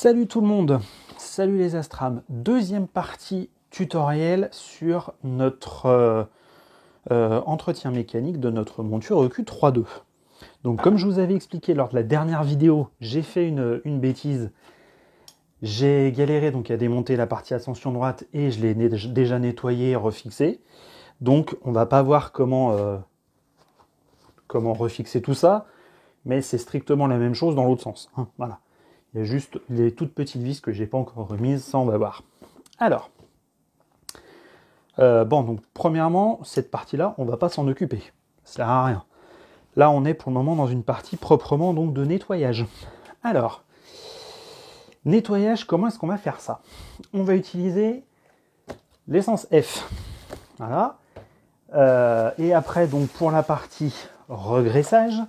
Salut tout le monde, salut les Astrams. Deuxième partie tutoriel sur notre entretien mécanique de notre monture EQ3.2. Donc comme je vous avais expliqué lors de la dernière vidéo, j'ai fait une bêtise. J'ai galéré donc à démonter la partie ascension droite et je l'ai déjà nettoyé et refixé. Donc on va pas voir comment refixer tout ça, mais c'est strictement la même chose dans l'autre sens. Hein, voilà. Il y a juste les toutes petites vis que j'ai pas encore remises, ça on va voir. Alors, donc premièrement, cette partie-là, on va pas s'en occuper. Ça sert à rien. Là, on est pour le moment dans une partie proprement donc de nettoyage. Alors, nettoyage, comment est-ce qu'on va faire ça? On va utiliser l'essence F. Voilà. Et après, donc pour la partie regraissage,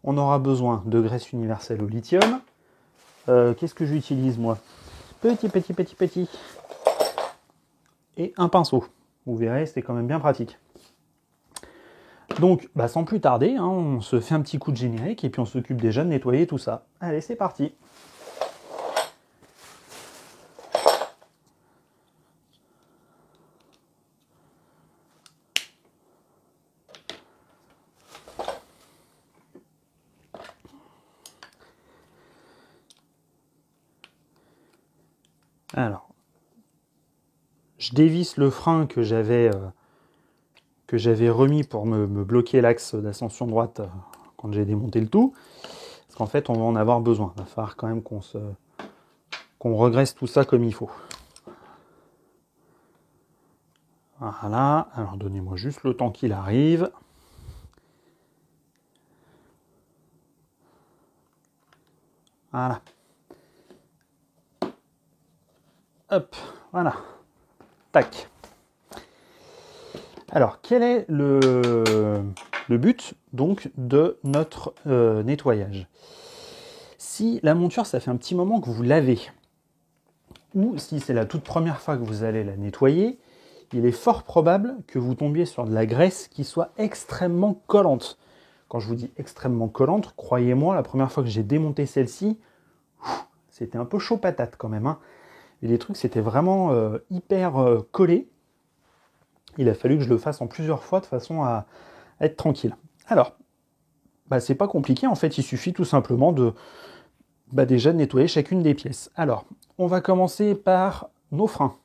on aura besoin de graisse universelle au lithium. Qu'est-ce que j'utilise moi? Petit. Et un pinceau. Vous verrez, c'est quand même bien pratique. Donc, sans plus tarder, hein, on se fait un petit coup de générique et puis on s'occupe déjà de nettoyer tout ça. Allez, c'est parti. Alors, je dévisse le frein que j'avais remis pour me bloquer l'axe d'ascension droite quand j'ai démonté le tout. Parce qu'en fait, on va en avoir besoin. Il va falloir quand même qu'on regraisse tout ça comme il faut. Voilà. Alors, donnez-moi juste le temps qu'il arrive. Voilà. Hop, voilà. Tac. Alors, quel est le but donc de notre nettoyage? Si la monture, ça fait un petit moment que vous lavez, ou si c'est la toute première fois que vous allez la nettoyer, il est fort probable que vous tombiez sur de la graisse qui soit extrêmement collante. Quand je vous dis extrêmement collante, croyez-moi, la première fois que j'ai démonté celle-ci, c'était un peu chaud patate quand même. Hein. Et les trucs, c'était vraiment hyper collé. Il a fallu que je le fasse en plusieurs fois de façon à être tranquille. Alors, c'est pas compliqué, en fait, il suffit tout simplement de déjà de nettoyer chacune des pièces. Alors, on va commencer par nos freins.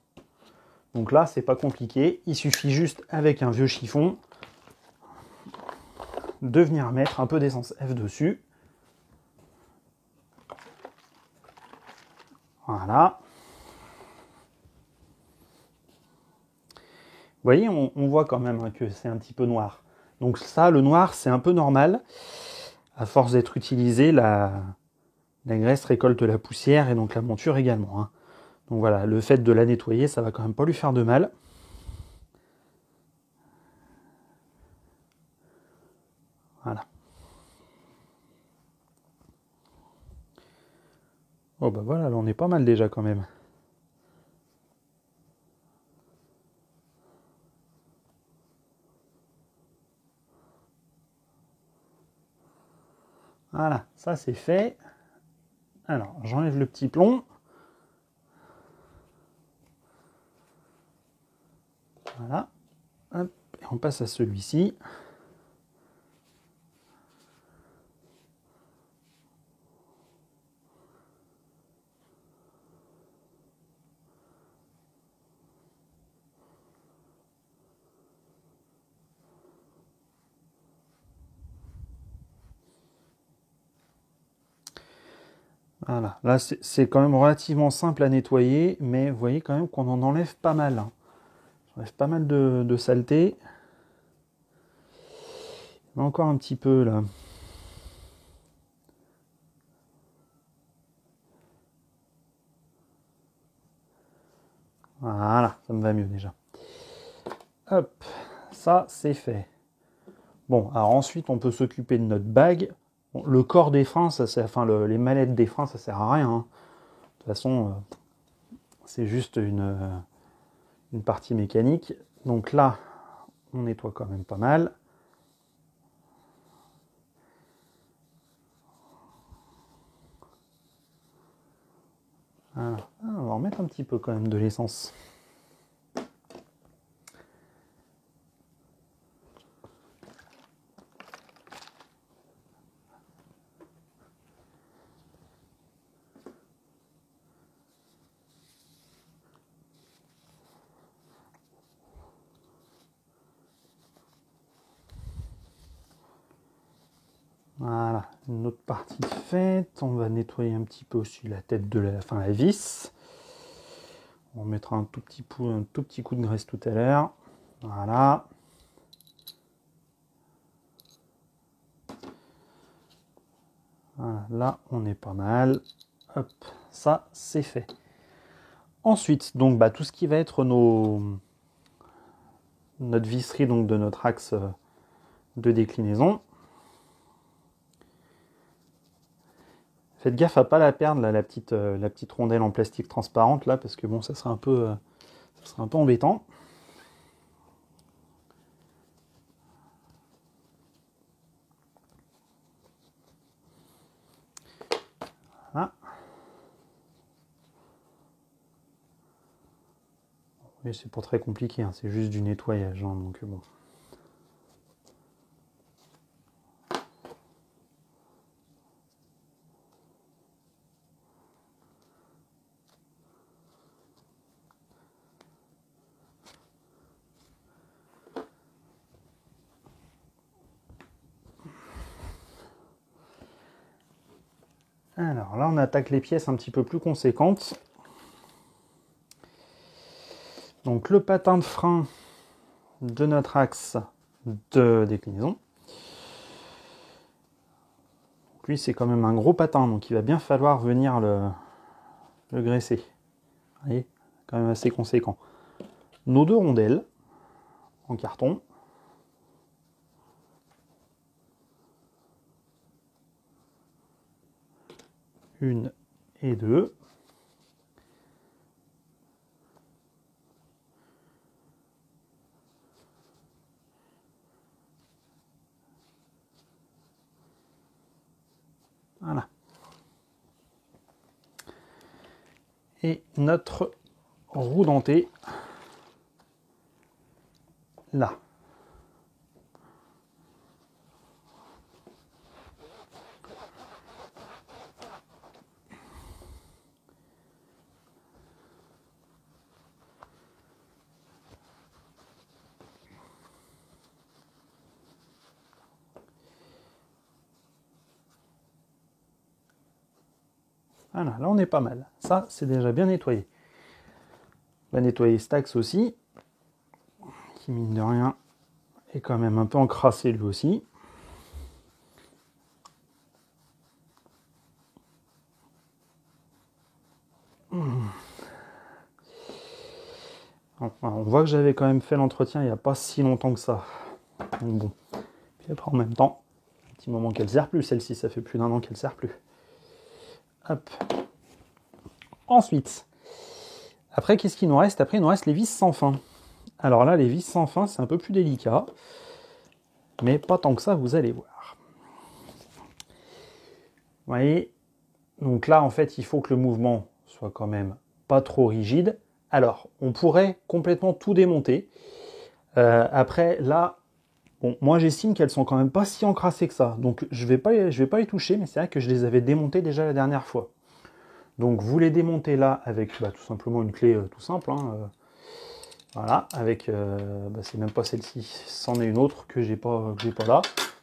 Donc là, c'est pas compliqué, il suffit juste avec un vieux chiffon de venir mettre un peu d'essence F dessus. Voilà. Vous voyez, on voit quand même que c'est un petit peu noir. Donc ça, le noir, c'est un peu normal. À force d'être utilisé, la graisse récolte la poussière et donc la monture également. Hein. Donc voilà, le fait de la nettoyer, ça va quand même pas lui faire de mal. Voilà. Oh voilà, là on est pas mal déjà quand même. Voilà, ça c'est fait. Alors, j'enlève le petit plomb. Voilà. Hop, et on passe à celui-ci. Voilà, là c'est quand même relativement simple à nettoyer, mais vous voyez quand même qu'on en enlève pas mal. Hein. On enlève pas mal de saleté. Il y en a encore un petit peu là. Voilà, ça me va mieux déjà. Hop, ça c'est fait. Bon, alors ensuite on peut s'occuper de notre bague. Bon, le corps des freins, ça sert, les mallettes des freins, ça sert à rien. Hein. De toute façon, c'est juste une partie mécanique. Donc là, on nettoie quand même pas mal. Voilà. Ah, on va en mettre un petit peu quand même de l'essence. Voilà, une autre partie de faite. On va nettoyer un petit peu aussi la tête de la vis. On mettra un tout petit coup de graisse tout à l'heure. Voilà. Voilà, là, on est pas mal. Hop, ça, c'est fait. Ensuite, donc, tout ce qui va être notre visserie donc, de notre axe de déclinaison. Faites gaffe à pas la perdre, là, la petite rondelle en plastique transparente, là, parce que bon, ça serait un peu embêtant. Voilà. Mais c'est pas très compliqué, hein, c'est juste du nettoyage, hein, donc bon. Alors là, on attaque les pièces un petit peu plus conséquentes. Donc le patin de frein de notre axe de déclinaison. Donc, lui, c'est quand même un gros patin, donc il va bien falloir venir le graisser. Vous voyez, quand même assez conséquent. Nos deux rondelles en carton. Une et deux. Voilà. Et notre roue dentée, là. Voilà, là on est pas mal. Ça, c'est déjà bien nettoyé. On va nettoyer cet axe aussi, qui mine de rien est quand même un peu encrassé lui aussi. On voit que j'avais quand même fait l'entretien il n'y a pas si longtemps que ça. Donc bon. Puis après en même temps, un petit moment qu'elle ne sert plus, celle-ci, ça fait plus d'1 an qu'elle ne sert plus. Hop. Ensuite, après qu'est-ce qu'il nous reste? Après il nous reste les vis sans fin. Alors là, les vis sans fin, c'est un peu plus délicat. Mais pas tant que ça, vous allez voir. Vous voyez? Donc là, en fait, il faut que le mouvement soit quand même pas trop rigide. Alors, on pourrait complètement tout démonter. Après, là, bon, moi j'estime qu'elles sont quand même pas si encrassées que ça. Donc je vais pas y toucher, mais c'est vrai que je les avais démontées déjà la dernière fois. Donc vous les démontez là avec tout simplement une clé tout simple. Hein, voilà, avec, c'est même pas celle-ci, c'en est une autre que j'ai pas là.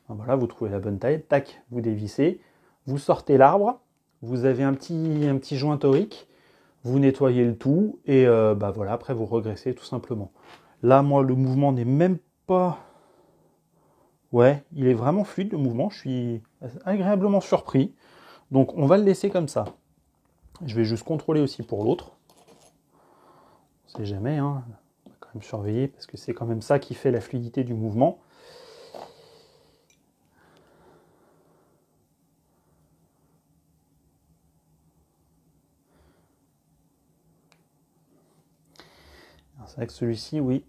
Voilà, vous trouvez la bonne taille, tac, vous dévissez, vous sortez l'arbre, vous avez un petit joint torique, vous nettoyez le tout et voilà, après vous regraissez tout simplement. Là, moi, le mouvement n'est même pas... Ouais, il est vraiment fluide le mouvement, je suis agréablement surpris. Donc on va le laisser comme ça. Je vais juste contrôler aussi pour l'autre. On sait jamais, hein. On va quand même surveiller parce que c'est quand même ça qui fait la fluidité du mouvement. C'est vrai que celui-ci, oui,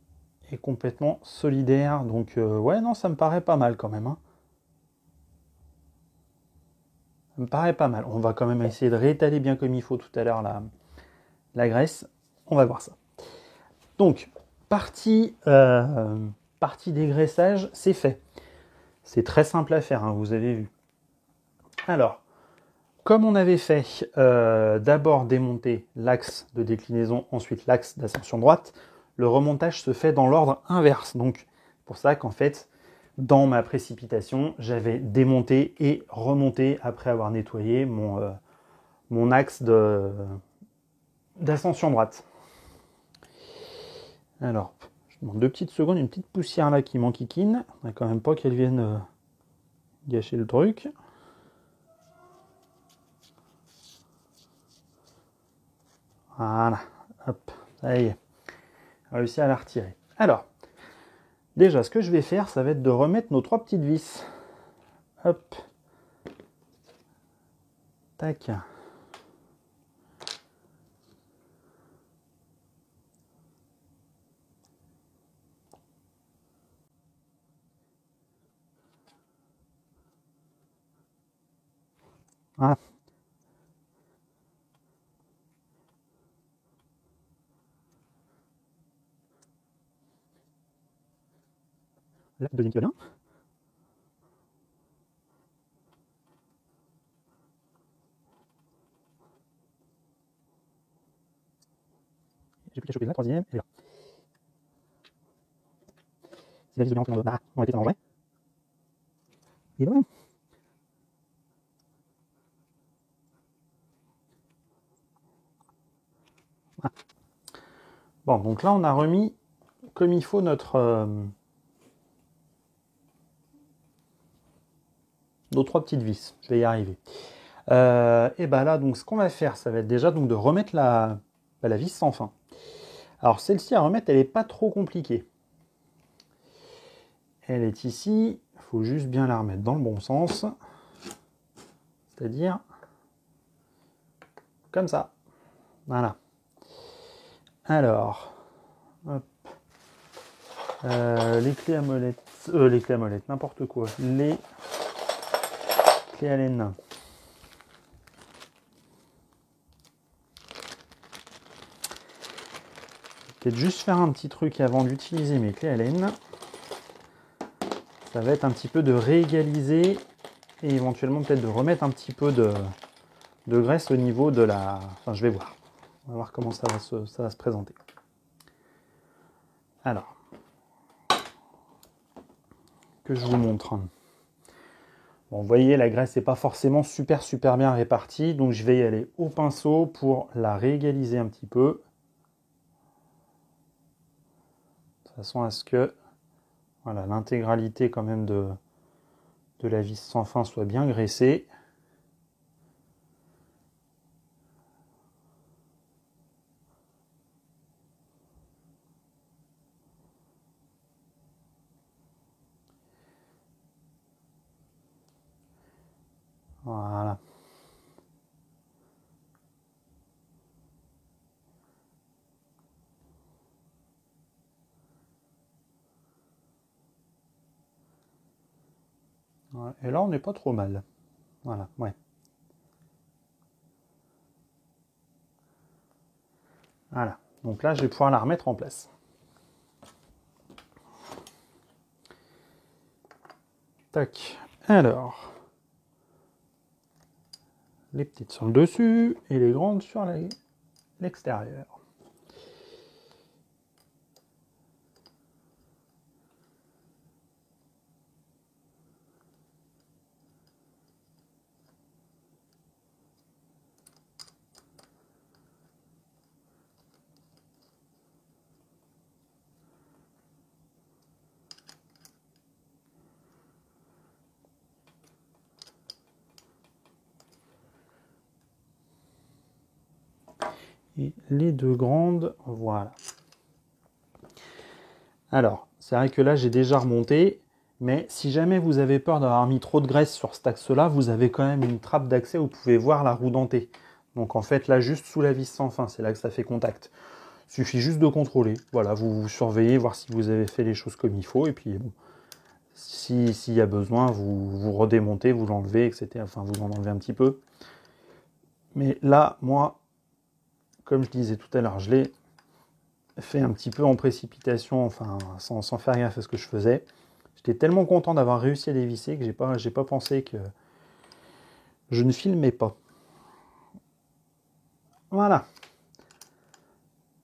est complètement solidaire. Donc ouais, non, ça me paraît pas mal quand même. Hein. Ça me paraît pas mal. On va quand même essayer de réétaler bien comme il faut tout à l'heure là, la graisse, on va voir ça. Donc, partie dégraissage, c'est fait. C'est très simple à faire, hein, vous avez vu. Alors, comme on avait fait d'abord démonter l'axe de déclinaison, ensuite l'axe d'ascension droite, le remontage se fait dans l'ordre inverse. Donc, c'est pour ça qu'en fait, dans ma précipitation, j'avais démonté et remonté après avoir nettoyé mon axe d'ascension droite. Alors, je demande 2 petites secondes, une petite poussière là qui m'enquiquine. On n'a quand même pas qu'elle vienne gâcher le truc. Voilà, hop, ça y est, réussi à la retirer. Alors, déjà, ce que je vais faire, ça va être de remettre nos 3 petites vis. Hop, tac. Voilà. Là, deuxième qui va bien. J'ai plus qu'à choper la troisième, et là. Si la vis de bien on était dans vrai. Et voilà. Voilà. Bon, donc là, on a remis comme il faut nos 3 petites vis. Je vais y arriver. Et ben là, donc, ce qu'on va faire, ça va être déjà donc, de remettre la vis sans fin. Alors, celle-ci à remettre, elle n'est pas trop compliquée. Elle est ici. Il faut juste bien la remettre dans le bon sens. C'est-à-dire comme ça. Voilà. Alors, hop. Les clés à molette, n'importe quoi. Les clés à laine. Peut-être juste faire un petit truc avant d'utiliser mes clés à laine. Ça va être un petit peu de réégaliser et éventuellement peut-être de remettre un petit peu de graisse au niveau de la... Enfin, je vais voir. On va voir comment ça va se présenter. Alors, que je vous montre. Bon, vous voyez, la graisse n'est pas forcément super bien répartie, donc je vais y aller au pinceau pour la réégaliser un petit peu. De façon à ce que voilà, l'intégralité quand même de la vis sans fin soit bien graissée. Voilà. Et là, on n'est pas trop mal. Voilà, ouais. Voilà. Donc là, je vais pouvoir la remettre en place. Tac. Alors, les petites sur le dessus et les grandes sur l'extérieur. Et les 2 grandes, voilà. Alors, c'est vrai que là, j'ai déjà remonté, mais si jamais vous avez peur d'avoir mis trop de graisse sur cet axe-là, vous avez quand même une trappe d'accès où vous pouvez voir la roue dentée. Donc en fait, là, juste sous la vis sans fin, c'est là que ça fait contact. Il suffit juste de contrôler. Voilà, vous surveillez, voir si vous avez fait les choses comme il faut, et puis bon, s'il y a besoin, vous redémontez, vous l'enlevez, etc. Enfin, vous en enlevez un petit peu. Mais là, moi, comme je disais tout à l'heure, je l'ai fait un petit peu en précipitation, enfin sans faire gaffe à ce que je faisais. J'étais tellement content d'avoir réussi à dévisser que j'ai pas pensé que je ne filmais pas. Voilà.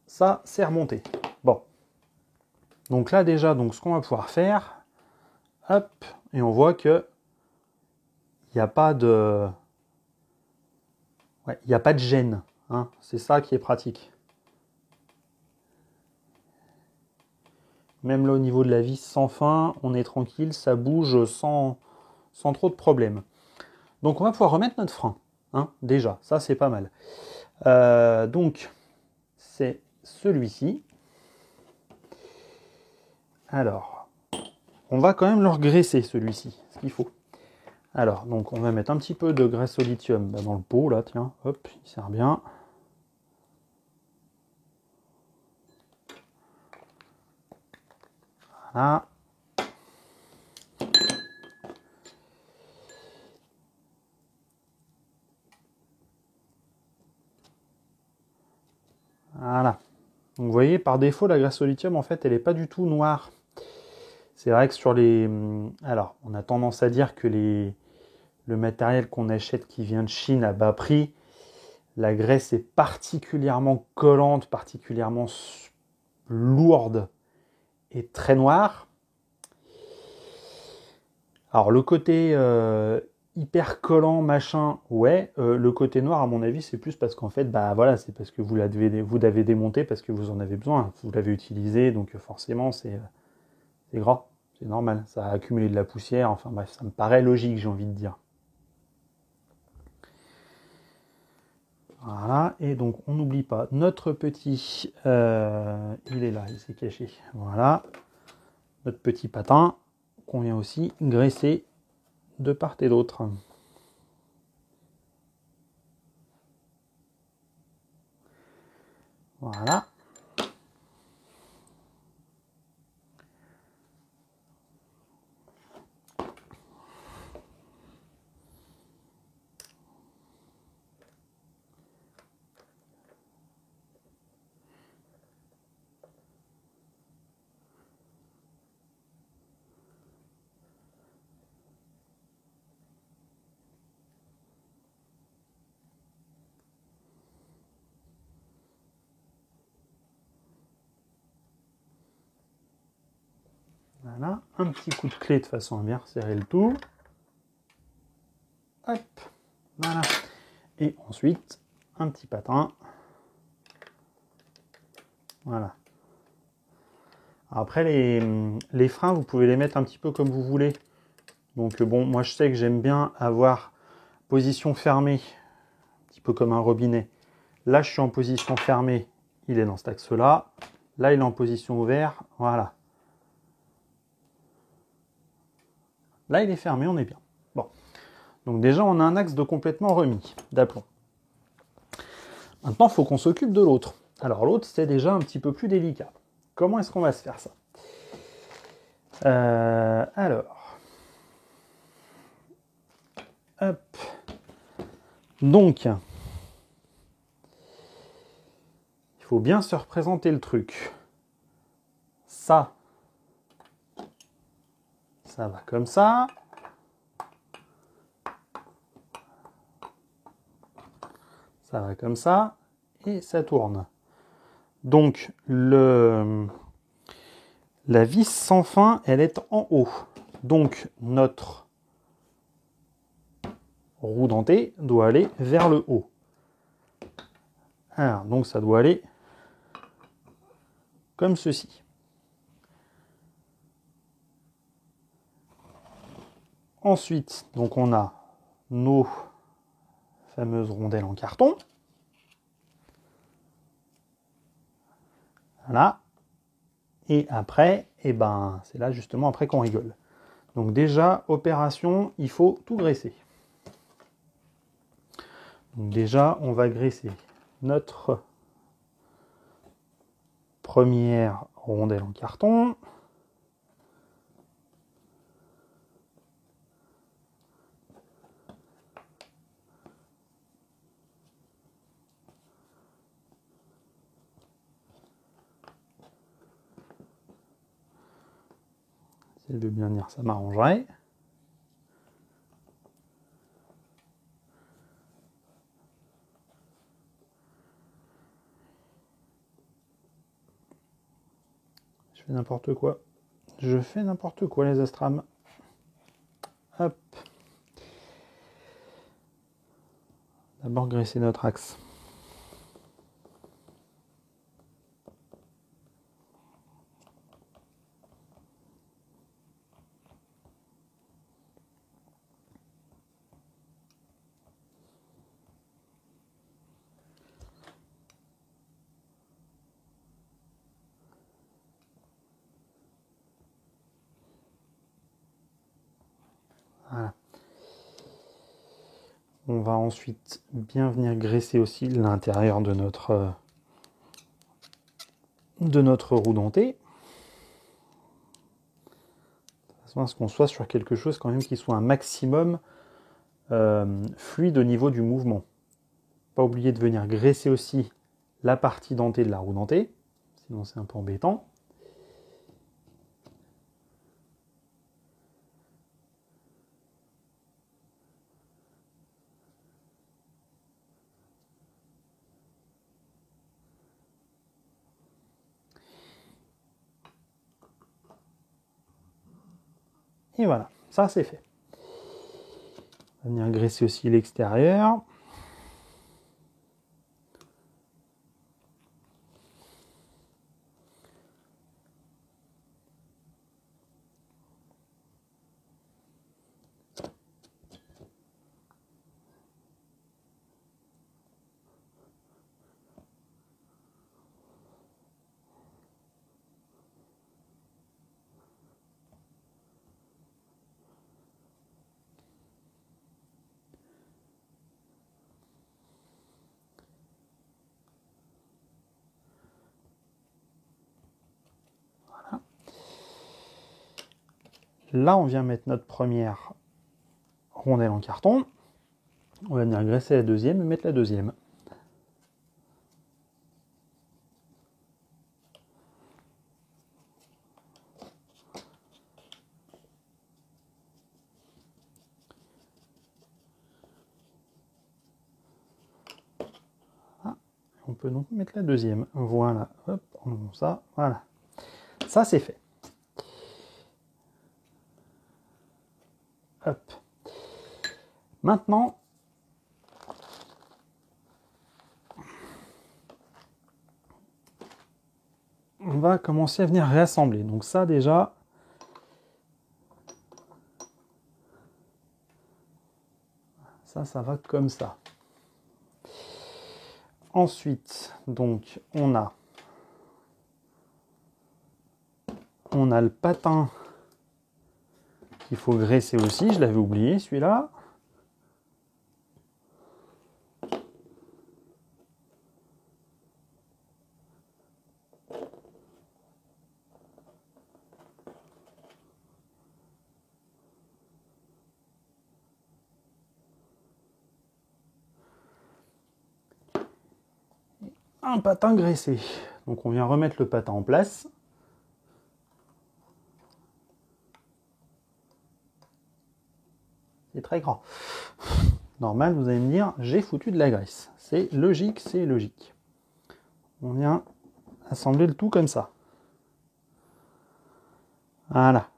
Ça, c'est remonté. Bon. Donc là déjà, donc ce qu'on va pouvoir faire, hop, et on voit que il n'y a pas de... Ouais, il n'y a pas de gêne. Hein. C'est ça qui est pratique. Même là au niveau de la vis sans fin, on est tranquille, ça bouge sans trop de problèmes. Donc on va pouvoir remettre notre frein. Hein, déjà, ça c'est pas mal. Donc c'est celui-ci. Alors, on va quand même le regraisser celui-ci, ce qu'il faut. Alors, donc on va mettre un petit peu de graisse au lithium dans le pot, là, tiens, hop, il sert bien. Voilà. Voilà. Donc vous voyez, par défaut, la graisse au lithium, en fait, elle n'est pas du tout noire. C'est vrai que sur les... Alors, on a tendance à dire que le matériel qu'on achète qui vient de Chine à bas prix, la graisse est particulièrement collante, particulièrement lourde et très noire. Alors le côté hyper collant, machin, ouais. Le côté noir, à mon avis, c'est plus parce qu'en fait, bah voilà, c'est parce que vous l'avez démonté parce que vous en avez besoin. Vous l'avez utilisé, donc forcément, c'est gras. C'est normal. Ça a accumulé de la poussière. Enfin bref, ça me paraît logique, j'ai envie de dire. Voilà, et donc on n'oublie pas notre petit... il est là, il s'est caché. Voilà, notre petit patin qu'on vient aussi graisser de part et d'autre. Voilà. Voilà, un petit coup de clé de façon à bien resserrer le tout. Hop, voilà. Et ensuite, un petit patin. Voilà. Après, les freins, vous pouvez les mettre un petit peu comme vous voulez. Donc bon, moi je sais que j'aime bien avoir position fermée, un petit peu comme un robinet. Là, je suis en position fermée, il est dans cet axe-là. Là, il est en position ouverte, voilà. Là, il est fermé, on est bien. Bon. Donc déjà, on a un axe de complètement remis, d'aplomb. Maintenant, il faut qu'on s'occupe de l'autre. Alors l'autre, c'est déjà un petit peu plus délicat. Comment est-ce qu'on va se faire ça? Alors. Hop. Donc, il faut bien se représenter le truc. Ça va comme ça. Ça va comme ça. Et ça tourne. Donc, la vis sans fin, elle est en haut. Donc, notre roue dentée doit aller vers le haut. Alors, donc ça doit aller comme ceci. Ensuite, donc on a nos fameuses rondelles en carton. Voilà. Et après, eh ben, c'est là justement après qu'on rigole. Donc déjà, opération, il faut tout graisser. Donc déjà, on va graisser notre première rondelle en carton. elle veut bien dire, ça m'arrangerait. Je fais n'importe quoi. Je fais n'importe quoi, les astrams. Hop. D'abord graisser notre axe. Voilà. On va ensuite bien venir graisser aussi l'intérieur de notre roue dentée. De façon à ce qu'on soit sur quelque chose quand même qui soit un maximum fluide au niveau du mouvement. Pas oublier de venir graisser aussi la partie dentée de la roue dentée, sinon c'est un peu embêtant. Et voilà, ça c'est fait. On va venir graisser aussi l'extérieur. Là, on vient mettre notre première rondelle en carton. On va venir graisser la deuxième et mettre la deuxième. On peut donc mettre la deuxième. Voilà, hop, on monte ça, voilà. Ça, c'est fait. Hop. Maintenant, on va commencer à venir réassembler. Donc ça, déjà, ça va comme ça. Ensuite, donc, on a le patin qu'il faut graisser aussi. Je l'avais oublié, celui-là. Un patin graissé. Donc on vient remettre le patin en place. C'est très grand. Normal, vous allez me dire, j'ai foutu de la graisse. C'est logique, c'est logique. On vient assembler le tout comme ça. Voilà.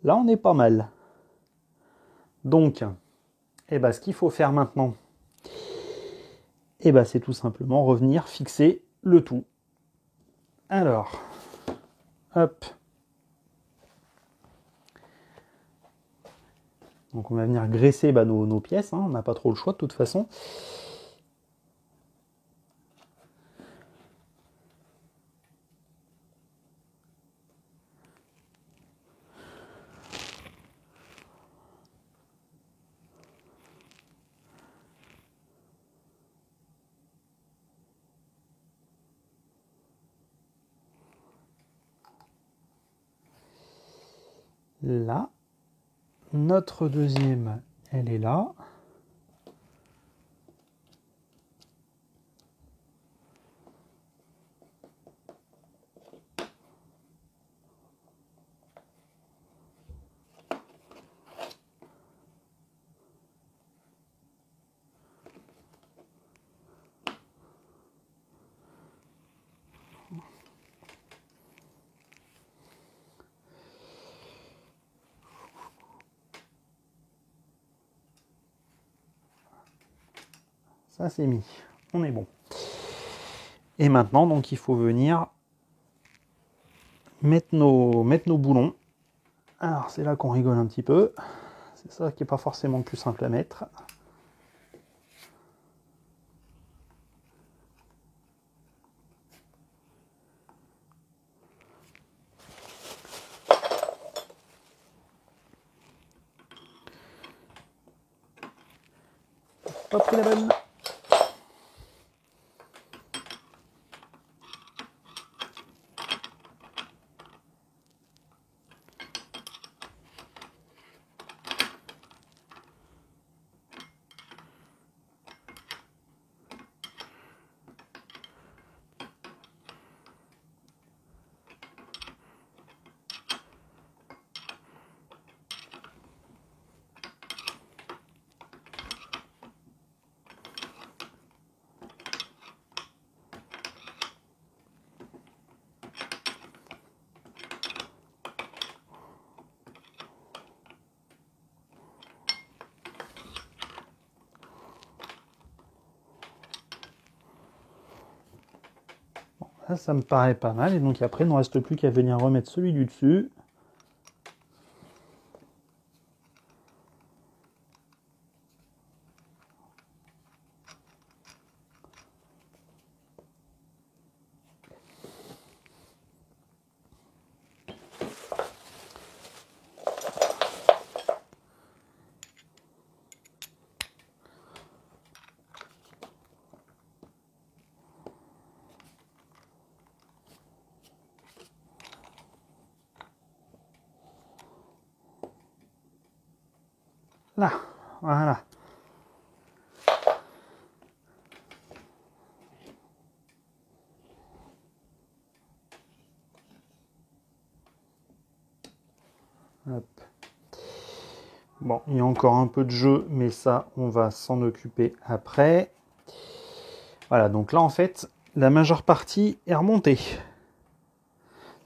Là, on est pas mal. Donc, ce qu'il faut faire maintenant, c'est tout simplement revenir fixer le tout. Alors, hop. Donc on va venir graisser nos pièces, hein. On n'a pas trop le choix de toute façon. Là, notre deuxième, elle est là. ça c'est mis. On est bon. Et maintenant, donc, il faut venir mettre nos boulons. Alors, c'est là qu'on rigole un petit peu. C'est ça qui n'est pas forcément le plus simple à mettre. Pas pris la bonne. Ça me paraît pas mal. Et donc après, il ne reste plus qu'à venir remettre celui du dessus. Là, voilà. Hop. Bon, il y a encore un peu de jeu, mais ça, on va s'en occuper après. Voilà, donc là, en fait, la majeure partie est remontée.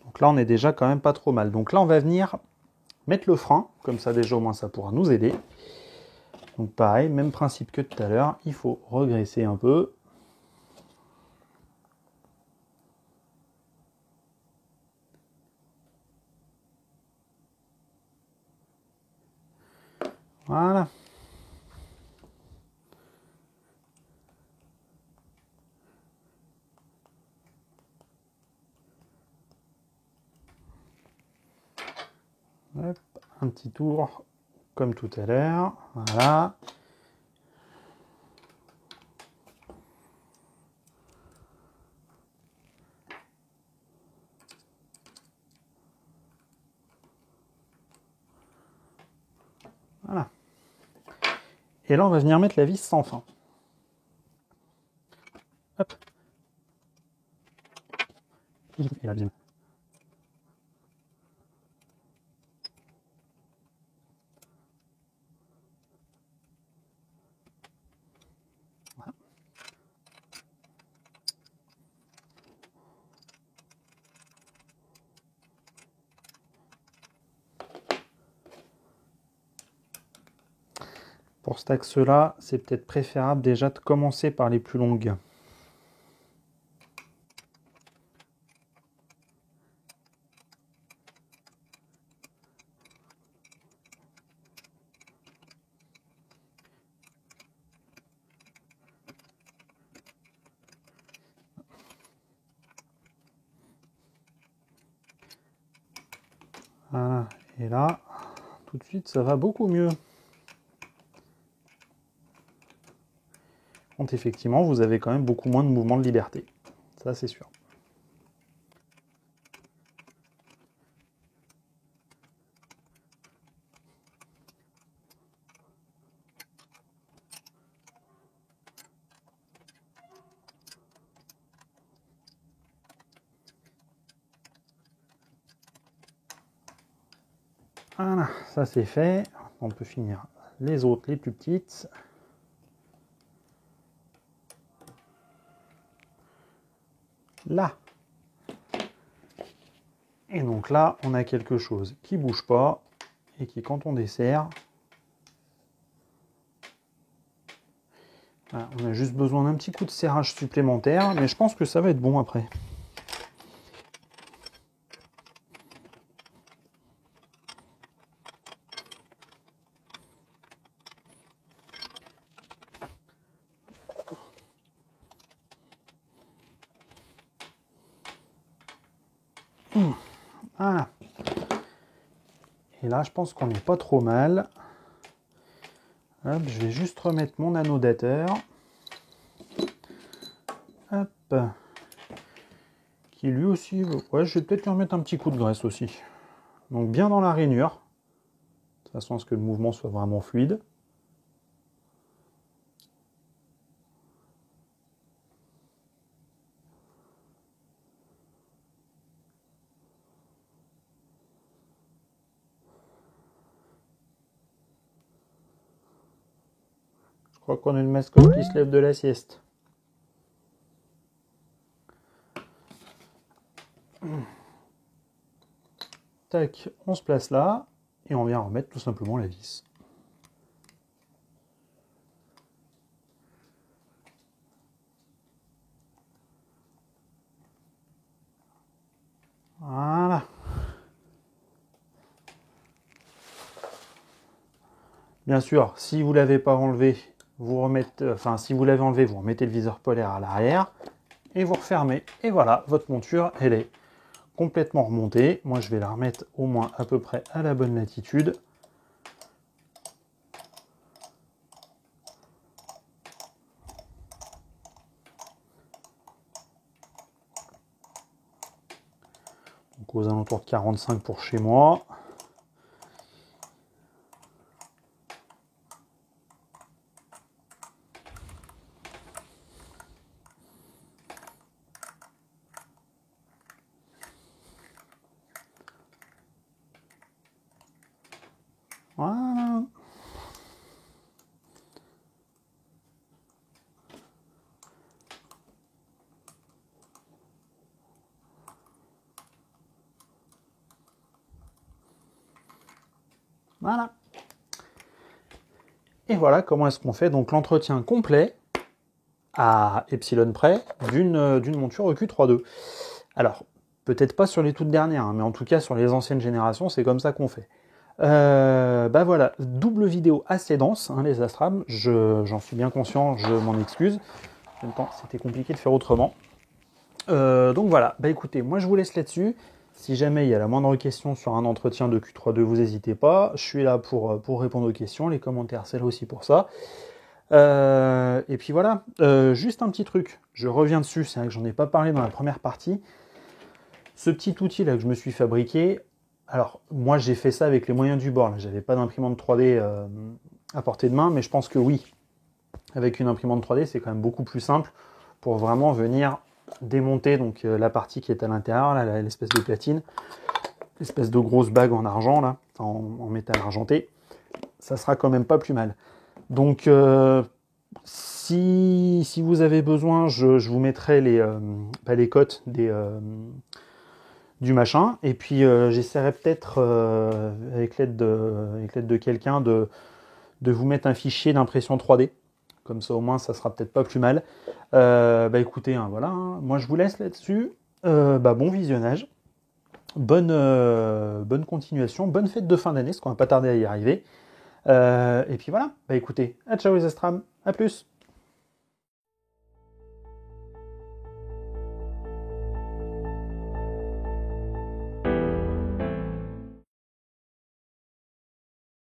Donc là, on est déjà quand même pas trop mal. Donc là, on va venir mettre le frein. Comme ça, déjà, au moins, ça pourra nous aider. Donc pareil, même principe que tout à l'heure. Il faut regresser un peu. Voilà. Hop, un petit tour comme tout à l'heure. Voilà. Voilà. Et là, on va venir mettre la vis sans fin. Hop. Et là, bien. Voilà. Pour cet axe-là, c'est peut-être préférable déjà de commencer par les plus longues. Voilà. Et là, tout de suite, ça va beaucoup mieux. Donc effectivement, vous avez quand même beaucoup moins de mouvement de liberté. Ça, c'est sûr. Voilà, ça c'est fait. On peut finir les autres, les plus petites. Là. Et donc là, on a quelque chose qui bouge pas et qui, quand on dessert, Voilà, on a juste besoin d'un petit coup de serrage supplémentaire, mais je pense que ça va être bon après. Voilà. Et là, je pense qu'on n'est pas trop mal. Hop, je vais juste remettre mon annodateur. Hop. Qui lui aussi... Ouais, je vais peut-être lui remettre un petit coup de graisse aussi. Donc bien dans la rainure. De toute façon, à ce que le mouvement soit vraiment fluide. Je crois qu'on a une mascotte qui se lève de la sieste. Tac, on se place là. Et on vient remettre tout simplement la vis. Voilà. Bien sûr, si vous ne l'avez pas enlevé, vous remettez, si vous l'avez enlevé, vous remettez le viseur polaire à l'arrière et vous refermez. Et voilà, votre monture, elle est complètement remontée. Moi, je vais la remettre au moins à peu près à la bonne latitude. Donc aux alentours de 45 pour chez moi. Voilà. Voilà. Et voilà comment est-ce qu'on fait donc l'entretien complet à epsilon près d'une monture EQ32. Alors, peut-être pas sur les toutes dernières, hein, mais en tout cas sur les anciennes générations, c'est comme ça qu'on fait. Bah voilà, double vidéo assez dense, hein, les Astram, j'en suis bien conscient, je m'en excuse. En même temps, c'était compliqué de faire autrement. Donc voilà, bah écoutez, moi je vous laisse là-dessus. Si jamais il y a la moindre question sur un entretien de Q32, vous n'hésitez pas. Je suis là pour répondre aux questions, les commentaires, c'est là aussi pour ça. Et puis voilà, juste un petit truc, je reviens dessus, c'est vrai que j'en ai pas parlé dans la première partie. Ce petit outil là que je me suis fabriqué, alors moi j'ai fait ça avec les moyens du bord, j'avais pas d'imprimante 3D à portée de main, mais je pense que oui, avec une imprimante 3D c'est quand même beaucoup plus simple pour vraiment venir démonter donc la partie qui est à l'intérieur, là, l'espèce de platine, l'espèce de grosse bague en argent là, en métal argenté, ça sera quand même pas plus mal. Donc si vous avez besoin, je vous mettrai les cotes du machin. Et puis j'essaierai peut-être avec l'aide de quelqu'un de vous mettre un fichier d'impression 3D. Comme ça au moins ça sera peut-être pas plus mal. Bah écoutez, hein, voilà, hein. Moi je vous laisse là-dessus. Bon visionnage. Bonne continuation, bonne fête de fin d'année, parce qu'on va pas tarder à y arriver. Et puis voilà, bah écoutez, à ciao les Astram, à plus.